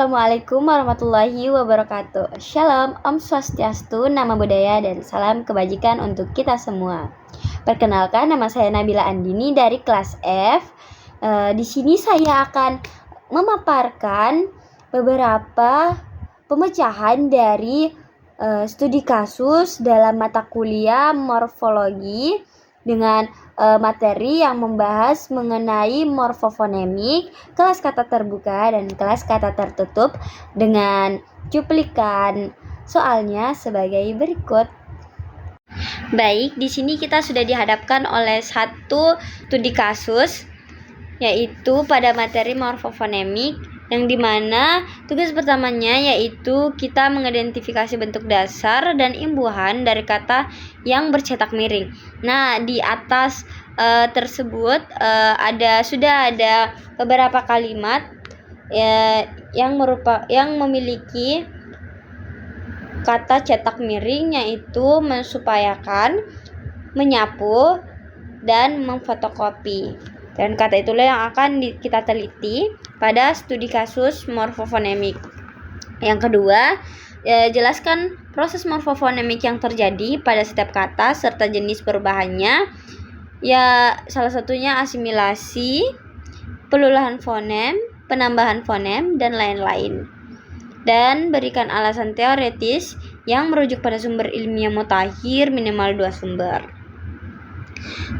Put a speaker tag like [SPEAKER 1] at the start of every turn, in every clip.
[SPEAKER 1] Assalamualaikum warahmatullahi wabarakatuh. Shalom, Om Swastiastu, nama budaya dan salam kebajikan untuk kita semua. Perkenalkan, nama saya Nabila Andini dari kelas F. Di sini saya akan memaparkan beberapa pemecahan dari studi kasus dalam mata kuliah morfologi dengan materi yang membahas mengenai morfofonemik, kelas kata terbuka dan kelas kata tertutup dengan cuplikan soalnya sebagai berikut. Baik, di sini kita sudah dihadapkan oleh satu studi kasus yaitu pada materi morfofonemik, yang dimana tugas pertamanya yaitu kita mengidentifikasi bentuk dasar dan imbuhan dari kata yang bercetak miring. Nah, di atas tersebut sudah ada beberapa kalimat yang memiliki kata cetak miring, yaitu mensupayakan, menyapu, dan memfotokopi. Dan kata itulah yang akan kita teliti pada studi kasus morfofonemik. Yang kedua, jelaskan proses morfofonemik yang terjadi pada setiap kata serta jenis perubahannya. Ya, salah satunya asimilasi, pelulahan fonem, penambahan fonem, dan lain-lain. Dan berikan alasan teoretis yang merujuk pada sumber ilmiah mutakhir minimal 2 sumber.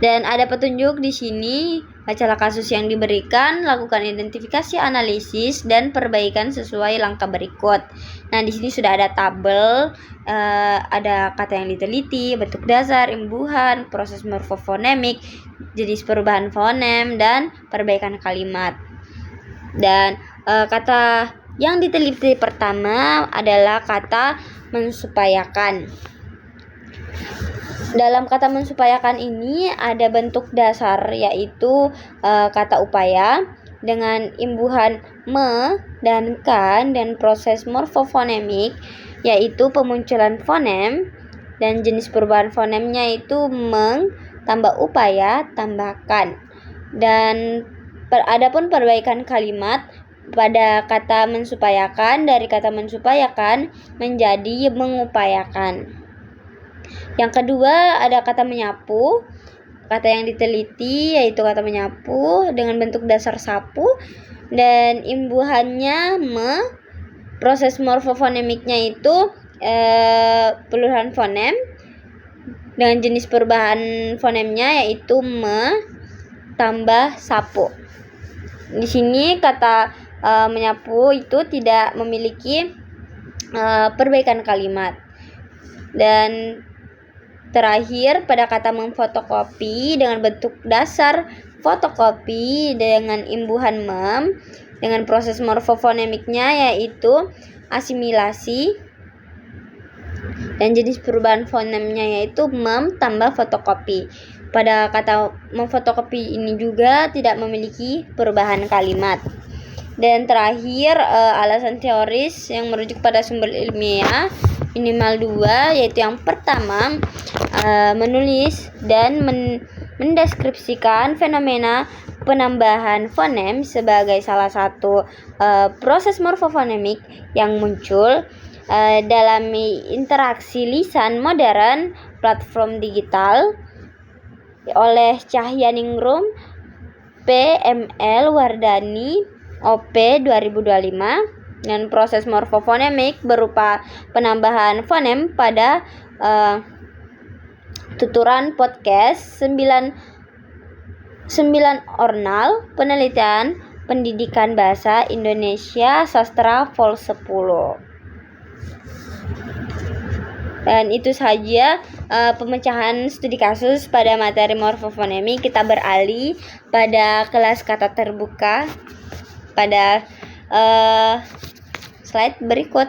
[SPEAKER 1] Dan ada petunjuk di sini, bacalah kasus yang diberikan, lakukan identifikasi, analisis, dan perbaikan sesuai langkah berikut. Nah, di sini sudah ada tabel, ada kata yang diteliti, bentuk dasar, imbuhan, proses morfofonemik, jenis perubahan fonem, dan perbaikan kalimat. Dan kata yang diteliti pertama adalah kata mensupayakan. Dalam kata mensupayakan ini ada bentuk dasar yaitu kata upaya dengan imbuhan me dan kan, dan proses morfofonemik yaitu pemunculan fonem, dan jenis perubahan fonemnya yaitu meng tambah upaya tambahkan. Dan adapun perbaikan kalimat pada kata mensupayakan, dari kata mensupayakan menjadi mengupayakan. Yang kedua ada kata menyapu. Kata yang diteliti yaitu kata menyapu dengan bentuk dasar sapu dan imbuhannya me. Proses morfofonemiknya itu pelurahan fonem dengan jenis perubahan fonemnya yaitu me tambah sapu. Di sini kata menyapu itu tidak memiliki perbaikan kalimat. Dan terakhir pada kata memfotokopi dengan bentuk dasar fotokopi dengan imbuhan mem dengan proses morfofonemiknya yaitu asimilasi dan jenis perubahan fonemnya yaitu mem tambah fotokopi. Pada kata memfotokopi ini juga tidak memiliki perubahan kalimat. Dan terakhir alasan teoris yang merujuk pada sumber ilmiah minimal 2, yaitu yang pertama menulis dan mendeskripsikan fenomena penambahan fonem sebagai salah satu proses morfofonemik yang muncul dalam interaksi lisan modern platform digital oleh Cahyaningrum, PML Wardani, OP 2025, dan proses morfofonemik berupa penambahan fonem pada tuturan podcast 9 Ornal Penelitian Pendidikan Bahasa Indonesia Sastra Vol 10. Dan itu saja pemecahan studi kasus pada materi morfofonemik. Kita beralih pada kelas kata terbuka pada slide berikut.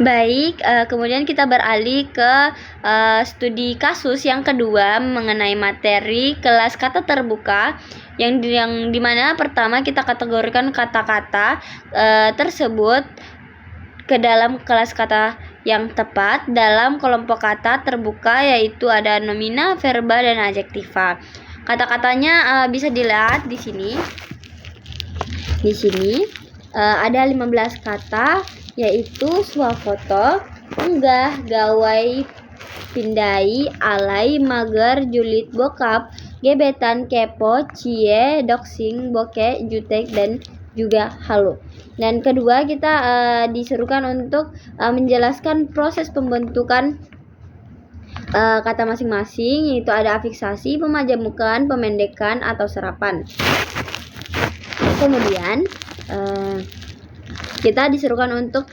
[SPEAKER 1] Baik, kemudian kita beralih ke studi kasus yang kedua mengenai materi kelas kata terbuka, yang dimana pertama kita kategorikan kata-kata tersebut ke dalam kelas kata yang tepat dalam kelompok kata terbuka, yaitu ada nomina, verba, dan adjektiva. Kata-katanya bisa dilihat di sini. ada 15 kata, yaitu swafoto, unggah, gawai, pindai, alay, mager, julid, bokap, gebetan, kepo, cie, doxing, bokeh, jutek, dan juga halu. Dan kedua, kita disuruhkan untuk menjelaskan proses pembentukan kata masing-masing, yaitu ada afiksasi, pemajamukan, pemendekan, atau serapan. Kemudian kita disuruhkan untuk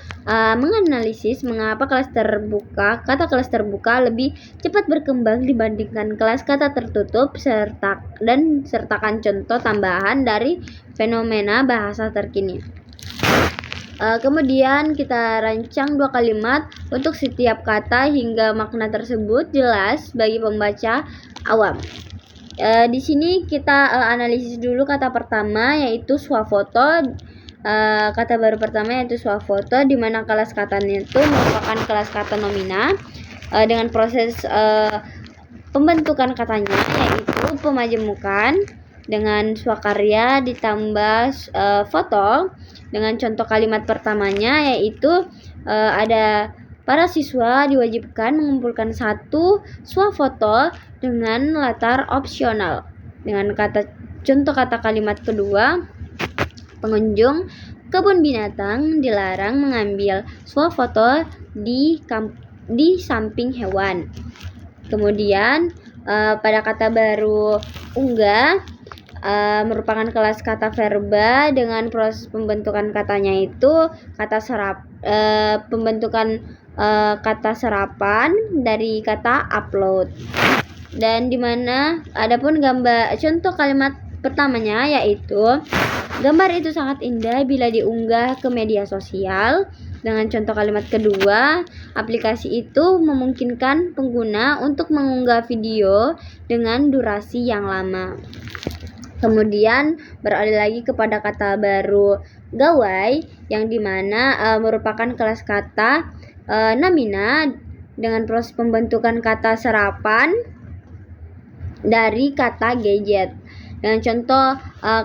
[SPEAKER 1] menganalisis mengapa kata kelas terbuka lebih cepat berkembang dibandingkan kelas kata tertutup, sertakan contoh tambahan dari fenomena bahasa terkini. Kemudian kita rancang 2 kalimat untuk setiap kata hingga makna tersebut jelas bagi pembaca awam. Di sini kita analisis dulu kata pertama, yaitu swafoto. Kata baru pertama yaitu swafoto, di mana kelas katanya itu merupakan kelas kata nomina dengan proses pembentukan katanya, yaitu pemajemukan dengan swakarya ditambah foto. Dengan contoh kalimat pertamanya, yaitu ada para siswa diwajibkan mengumpulkan 1 swafoto dengan latar opsional. Dengan contoh kata kalimat kedua, pengunjung kebun binatang dilarang mengambil swafoto di samping hewan. Kemudian pada kata baru unggah, merupakan kelas kata verba dengan proses pembentukan katanya itu pembentukan kata serapan dari kata upload. Dan dimana adapun contoh kalimat pertamanya, yaitu gambar itu sangat indah bila diunggah ke media sosial. Dengan contoh kalimat kedua, aplikasi itu memungkinkan pengguna untuk mengunggah video dengan durasi yang lama. Kemudian beralih lagi kepada kata baru gawai, yang dimana merupakan kelas kata nomina dengan proses pembentukan kata serapan dari kata gadget. Dengan contoh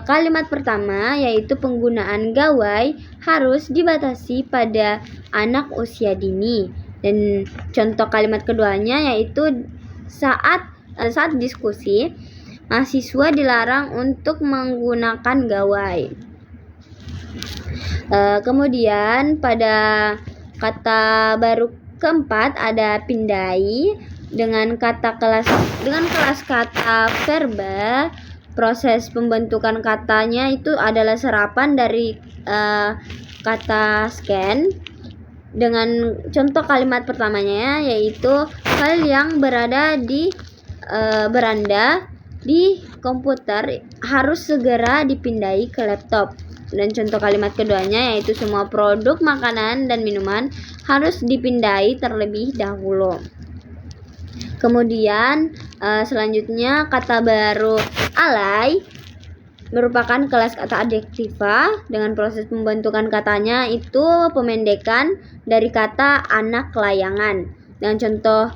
[SPEAKER 1] kalimat pertama, yaitu penggunaan gawai harus dibatasi pada anak usia dini. Dan contoh kalimat keduanya, yaitu saat diskusi, mahasiswa dilarang untuk menggunakan gawai. Kemudian pada kata baru keempat ada pindai dengan kelas kata verba. Proses pembentukan katanya itu adalah serapan dari kata scan. Dengan contoh kalimat pertamanya, yaitu file yang berada di beranda di komputer harus segera dipindai ke laptop. Dan contoh kalimat keduanya, yaitu semua produk makanan dan minuman harus dipindai terlebih dahulu. Kemudian selanjutnya kata baru alay merupakan kelas kata adjektiva dengan proses pembentukan katanya itu pemendekan dari kata anak layangan. Dengan contoh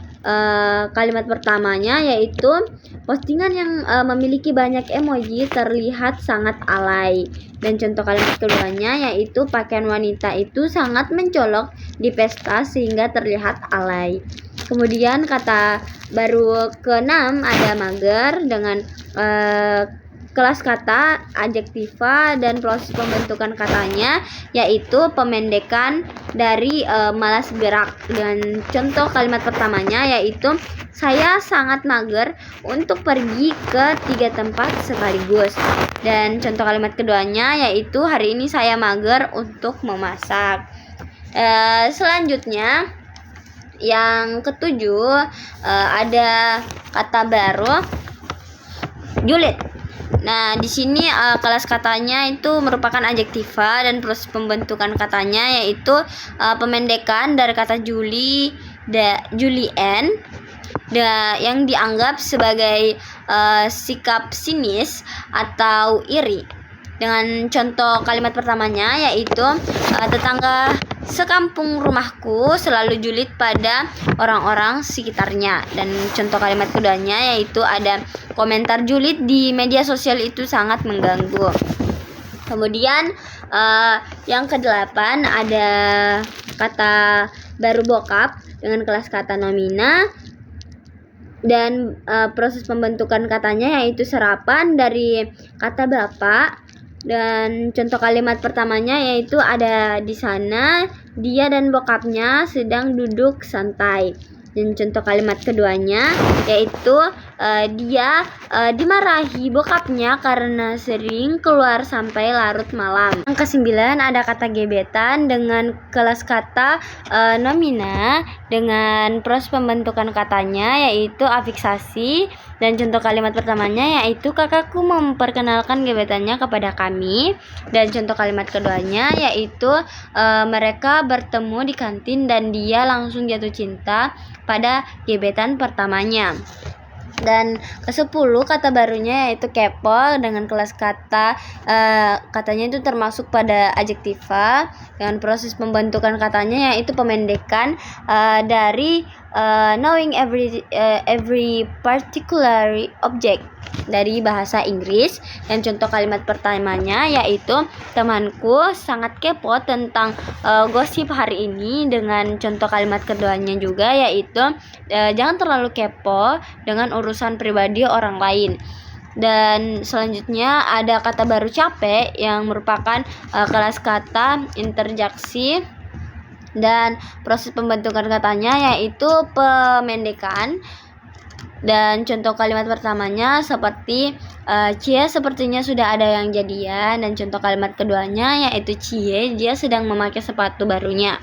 [SPEAKER 1] kalimat pertamanya, yaitu postingan yang memiliki banyak emoji terlihat sangat alay. Dan contoh kalimat keduanya, yaitu pakaian wanita itu sangat mencolok di pesta sehingga terlihat alay. Kemudian kata baru ke-6 ada mager dengan kelas kata adjektiva dan proses pembentukan katanya yaitu pemendekan dari malas gerak. Dan contoh kalimat pertamanya yaitu saya sangat mager untuk pergi ke 3 tempat sekaligus. Dan contoh kalimat keduanya yaitu hari ini saya mager untuk memasak. Selanjutnya yang ketujuh ada kata baru julid. Nah, di sini kelas katanya itu merupakan adjektiva dan proses pembentukan katanya yaitu pemendekan dari kata Julien yang dianggap sebagai sikap sinis atau iri. Dengan contoh kalimat pertamanya yaitu tetangga sekampung rumahku selalu julid pada orang-orang sekitarnya. Dan contoh kalimat keduanya yaitu ada komentar julid di media sosial itu sangat mengganggu. Kemudian yang kedelapan ada kata baru bokap dengan kelas kata nomina, dan proses pembentukan katanya yaitu serapan dari kata bapak, dan contoh kalimat pertamanya yaitu ada di sana dia dan bokapnya sedang duduk santai. Dan contoh kalimat keduanya yaitu dia dimarahi bokapnya karena sering keluar sampai larut malam. Yang kesembilan ada kata gebetan dengan kelas kata nomina dengan proses pembentukan katanya yaitu afiksasi, dan contoh kalimat pertamanya yaitu kakakku memperkenalkan gebetannya kepada kami, dan contoh kalimat keduanya yaitu mereka bertemu di kantin dan dia langsung jatuh cinta pada gebetan pertamanya. Dan ke-10 kata barunya yaitu kepo dengan kelas kata katanya itu termasuk pada adjektiva dengan proses pembentukan katanya yaitu pemendekan dari knowing every particular object dari bahasa Inggris. Dan contoh kalimat pertamanya yaitu temanku sangat kepo tentang gosip hari ini, dengan contoh kalimat keduanya juga yaitu jangan terlalu kepo dengan urusan pribadi orang lain. Dan selanjutnya ada kata baru capek yang merupakan kelas kata interjeksi, dan proses pembentukan katanya yaitu pemendekan. Dan contoh kalimat pertamanya seperti Cie sepertinya sudah ada yang jadian, dan contoh kalimat keduanya yaitu Cie dia sedang memakai sepatu barunya.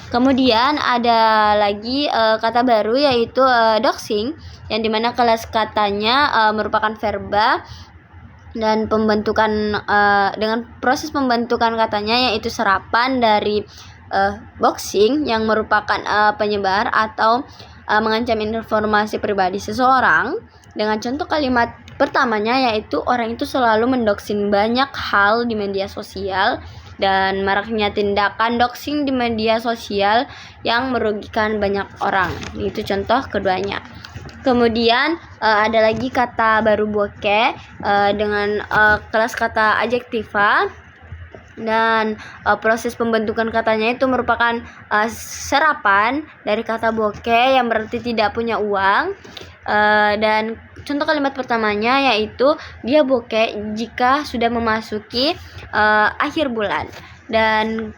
[SPEAKER 1] Kemudian ada lagi kata baru yaitu doxing, yang dimana kelas katanya merupakan verba, dan pembentukan dengan proses pembentukan katanya yaitu serapan dari boxing yang merupakan penyebar atau mengancam informasi pribadi seseorang, dengan contoh kalimat pertamanya yaitu orang itu selalu mendoxing banyak hal di media sosial, dan maraknya tindakan doxing di media sosial yang merugikan banyak orang. Itu contoh keduanya. Kemudian ada lagi kata baru bokeh dengan kelas kata adjektiva, dan proses pembentukan katanya itu merupakan serapan dari kata bokeh yang berarti tidak punya uang, dan contoh kalimat pertamanya yaitu dia bokeh jika sudah memasuki akhir bulan, dan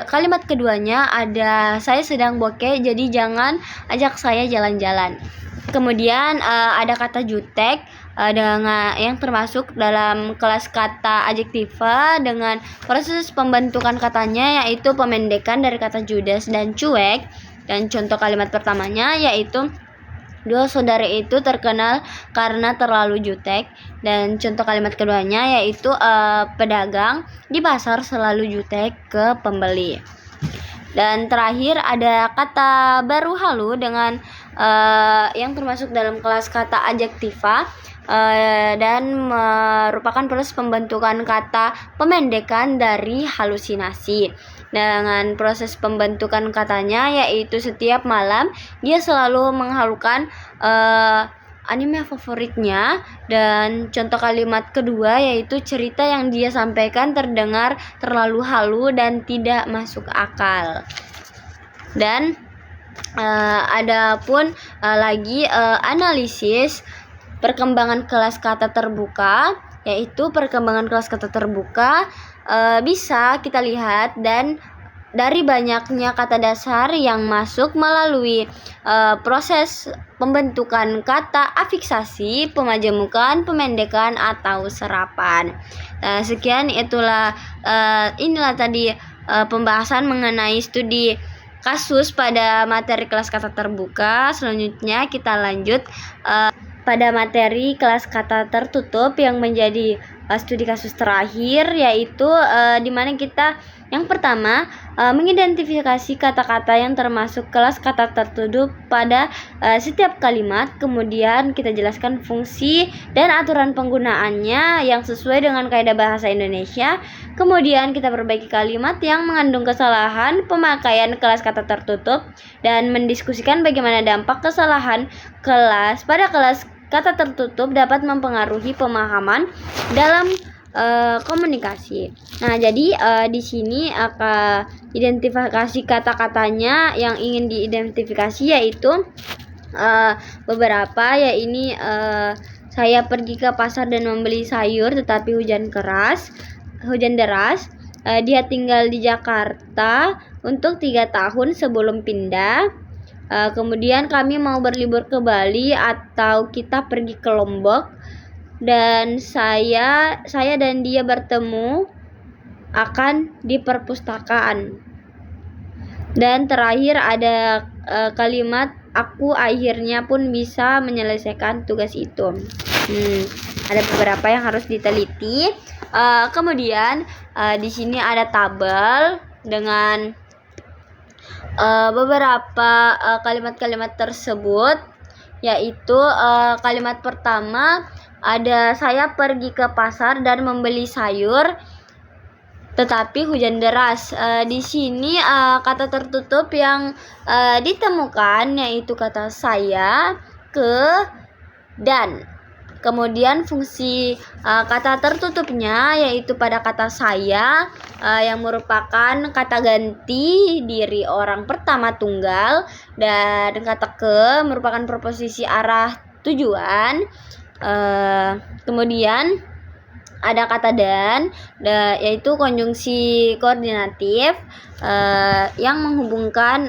[SPEAKER 1] kalimat keduanya ada saya sedang bokeh jadi jangan ajak saya jalan-jalan. Kemudian ada kata jutek dengan yang termasuk dalam kelas kata adjektiva dengan proses pembentukan katanya yaitu pemendekan dari kata judes dan cuek, dan contoh kalimat pertamanya yaitu dua saudara itu terkenal karena terlalu jutek, dan contoh kalimat keduanya yaitu pedagang di pasar selalu jutek ke pembeli. Dan terakhir ada kata baru halu dengan yang termasuk dalam kelas kata adjektiva dan merupakan proses pembentukan kata pemendekan dari halusinasi. Dengan proses pembentukan katanya yaitu setiap malam dia selalu menghalukan anime favoritnya, dan contoh kalimat kedua yaitu cerita yang dia sampaikan terdengar terlalu halu dan tidak masuk akal. Dan ada pun lagi analisis perkembangan kelas kata terbuka, yaitu perkembangan kelas kata terbuka bisa kita lihat dan dari banyaknya kata dasar yang masuk melalui proses pembentukan kata afiksasi, pemajemukan, pemendekan, atau serapan. Sekian inilah tadi pembahasan mengenai studi kasus pada materi kelas kata terbuka. Selanjutnya kita lanjut pada materi kelas kata tertutup yang menjadi studi kasus terakhir, yaitu di mana kita yang pertama mengidentifikasi kata-kata yang termasuk kelas kata tertutup pada setiap kalimat. Kemudian kita jelaskan fungsi dan aturan penggunaannya yang sesuai dengan kaidah bahasa Indonesia. Kemudian kita perbaiki kalimat yang mengandung kesalahan pemakaian kelas kata tertutup dan mendiskusikan bagaimana dampak kesalahan kelas pada kelas kata tertutup dapat mempengaruhi pemahaman dalam komunikasi. Nah, jadi di sini akan identifikasi kata-katanya yang ingin diidentifikasi, yaitu beberapa, ya ini saya pergi ke pasar dan membeli sayur tetapi hujan deras. Dia tinggal di Jakarta untuk 3 tahun sebelum pindah. Kemudian kami mau berlibur ke Bali atau kita pergi ke Lombok, dan saya dan dia bertemu akan di perpustakaan. Dan terakhir ada kalimat aku akhirnya pun bisa menyelesaikan tugas itu. Ada beberapa yang harus diteliti. Kemudian di sini ada tabel dengan beberapa kalimat-kalimat tersebut, yaitu kalimat pertama ada saya pergi ke pasar dan membeli sayur tetapi hujan deras. Di sini kata tertutup yang ditemukan yaitu kata saya, ke, dan. Kemudian fungsi kata tertutupnya yaitu pada kata saya yang merupakan kata ganti diri orang pertama tunggal, dan kata ke merupakan preposisi arah tujuan. Kemudian ada kata dan yaitu konjungsi koordinatif yang menghubungkan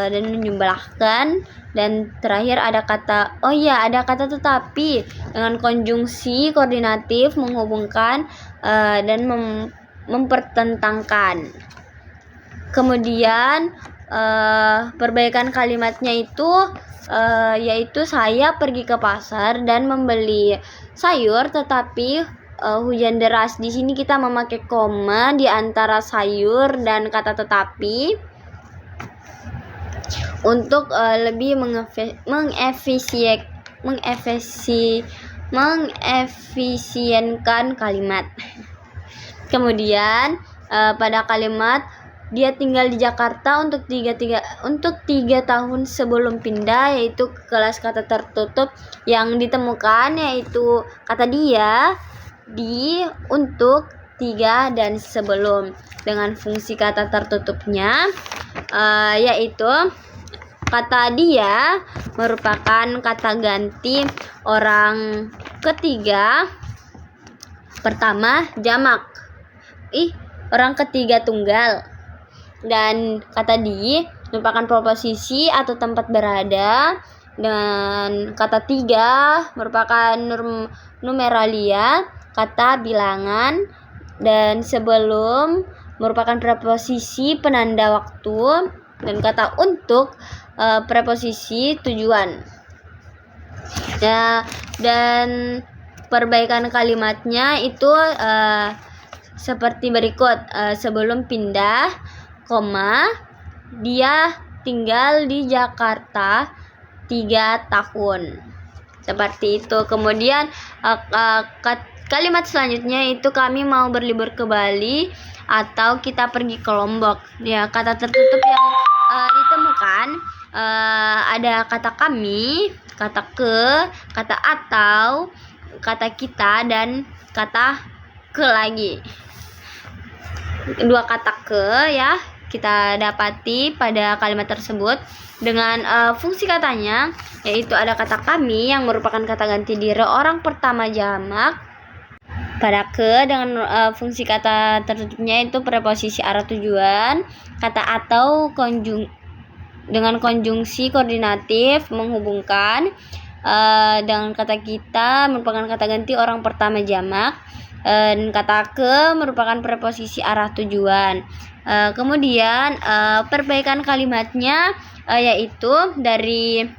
[SPEAKER 1] dan menjumlahkan. Dan terakhir ada kata tetapi dengan konjungsi koordinatif menghubungkan dan mempertentangkan. Kemudian perbaikan kalimatnya itu yaitu saya pergi ke pasar dan membeli sayur tetapi hujan deras. Di sini kita memakai koma di antara sayur dan kata tetapi untuk lebih mengefisienkan kalimat. Kemudian pada kalimat dia tinggal di Jakarta untuk 3 tahun sebelum pindah, yaitu kelas kata tertutup yang ditemukan yaitu kata dia, di, untuk, 3, dan sebelum. Dengan fungsi kata tertutupnya yaitu kata dia merupakan kata ganti orang ketiga pertama jamak, orang ketiga tunggal. Dan kata di merupakan preposisi atau tempat berada, dan kata tiga merupakan numeralia, kata bilangan, dan sebelum merupakan preposisi penanda waktu, dan kata untuk preposisi tujuan. Dan perbaikan kalimatnya itu seperti berikut. Sebelum pindah, koma, dia tinggal di Jakarta 3 tahun. Seperti itu. Kemudian kalimat selanjutnya itu kami mau berlibur ke Bali atau kita pergi ke Lombok. Ya, kata tertutup yang ditemukan ada kata kami, kata ke, kata atau, kata kita, dan kata ke lagi. 2 kata ke ya kita dapati pada kalimat tersebut dengan fungsi katanya, yaitu ada kata kami yang merupakan kata ganti diri orang pertama jamak pada ke, dengan fungsi kata tertutupnya itu preposisi arah tujuan, kata atau dengan konjungsi koordinatif menghubungkan, dengan kata kita merupakan kata ganti orang pertama jamak, dan kata ke merupakan preposisi arah tujuan. Kemudian perbaikan kalimatnya yaitu dari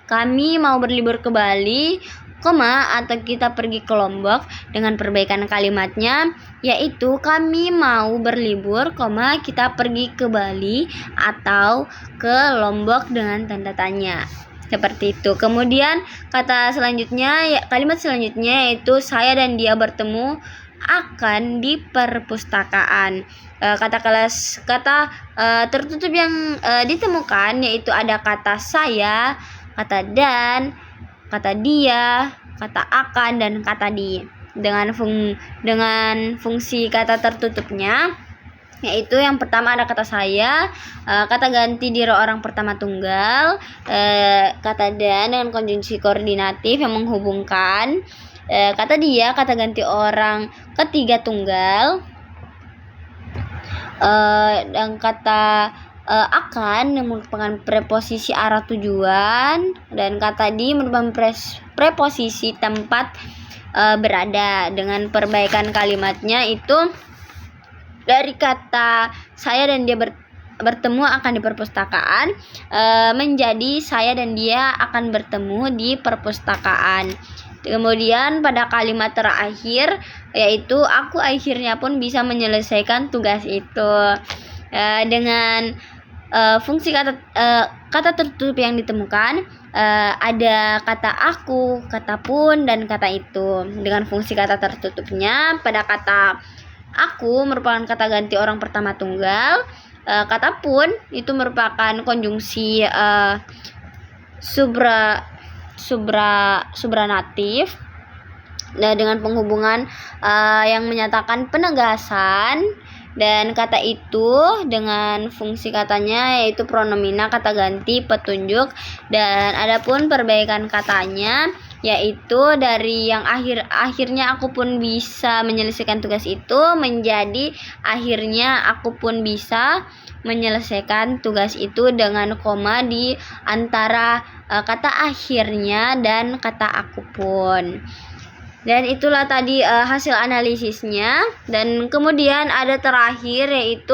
[SPEAKER 1] kami mau berlibur ke Bali, atau kita pergi ke Lombok, dengan perbaikan kalimatnya yaitu kami mau berlibur, kita pergi ke Bali atau ke Lombok dengan tanda tanya. Seperti itu. Kemudian kalimat selanjutnya yaitu saya dan dia bertemu akan di perpustakaan. Kata tertutup yang ditemukan yaitu ada kata saya, kata dan, kata dia, kata akan, dan kata di. dengan fungsi kata tertutupnya, yaitu yang pertama ada kata saya, kata ganti diri orang pertama tunggal, kata dan dengan konjungsi koordinatif yang menghubungkan, kata dia kata ganti orang ketiga tunggal, dan kata akan yang merupakan preposisi arah tujuan, dan kata di merupakan preposisi tempat berada. Dengan perbaikan kalimatnya itu dari kata saya dan dia bertemu akan di perpustakaan menjadi saya dan dia akan bertemu di perpustakaan. Kemudian pada kalimat terakhir, yaitu aku akhirnya pun bisa menyelesaikan tugas itu. Dengan fungsi kata tertutup yang ditemukan, ada kata aku, kata pun, dan kata itu. Dengan fungsi kata tertutupnya, pada kata aku merupakan kata ganti orang pertama tunggal, kata pun itu merupakan konjungsi subranatif, dengan penghubungan yang menyatakan penegasan, dan kata itu dengan fungsi katanya yaitu pronomina kata ganti petunjuk. Dan adapun perbaikan katanya yaitu dari yang akhirnya aku pun bisa menyelesaikan tugas itu menjadi akhirnya aku pun bisa menyelesaikan tugas itu, dengan koma di antara kata akhirnya dan kata aku pun. Dan itulah tadi hasil analisisnya. Dan kemudian ada terakhir yaitu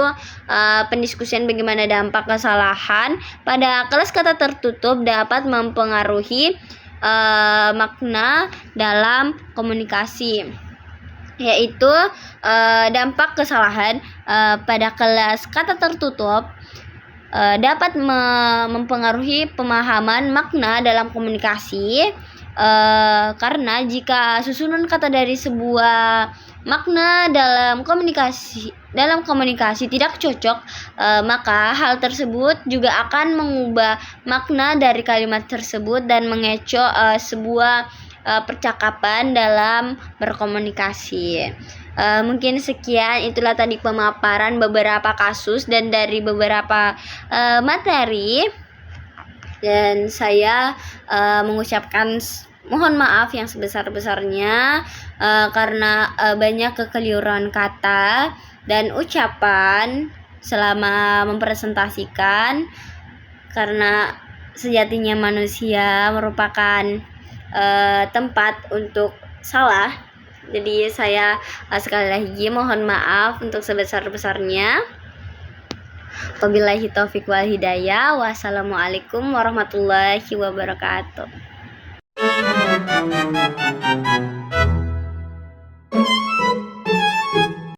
[SPEAKER 1] pendiskusian bagaimana dampak kesalahan pada kelas kata tertutup dapat mempengaruhi makna dalam komunikasi, yaitu dampak kesalahan pada kelas kata tertutup dapat mempengaruhi pemahaman makna dalam komunikasi. Karena jika susunan kata dari sebuah makna dalam komunikasi tidak cocok, maka hal tersebut juga akan mengubah makna dari kalimat tersebut dan mengecoh sebuah percakapan dalam berkomunikasi. Mungkin sekian, itulah tadi pemaparan beberapa kasus dan dari beberapa materi. Dan saya mengucapkan mohon maaf yang sebesar-besarnya karena banyak kekeliruan kata dan ucapan selama mempresentasikan, karena sejatinya manusia merupakan tempat untuk salah. Jadi saya sekali lagi mohon maaf untuk sebesar-besarnya. Wabillahi taufiq wal hidayah. Wassalamualaikum warahmatullahi wabarakatuh.